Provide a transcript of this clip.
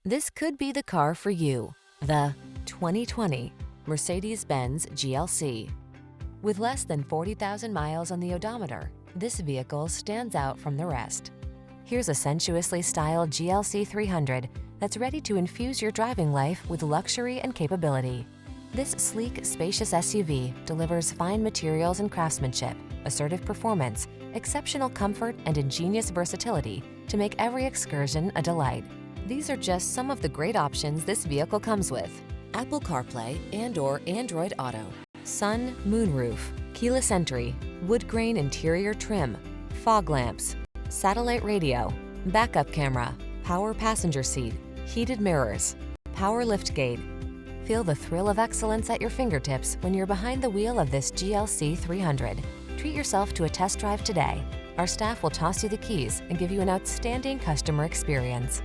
This could be the car for you. The 2020 Mercedes-Benz GLC. With less than 40,000 miles on the odometer, this vehicle stands out from the rest. Here's a sensuously styled GLC 300 that's ready to infuse your driving life with luxury and capability. This sleek, spacious SUV delivers fine materials and craftsmanship, assertive performance, exceptional comfort, and ingenious versatility to make every excursion a delight. These are just some of the great options this vehicle comes with: Apple CarPlay and/or Android Auto, sun, moonroof, keyless entry, wood grain interior trim, fog lamps, satellite radio, backup camera, power passenger seat, heated mirrors, power liftgate. Feel the thrill of excellence at your fingertips when you're behind the wheel of this GLC 300. Treat yourself to a test drive today. Our staff will toss you the keys and give you an outstanding customer experience.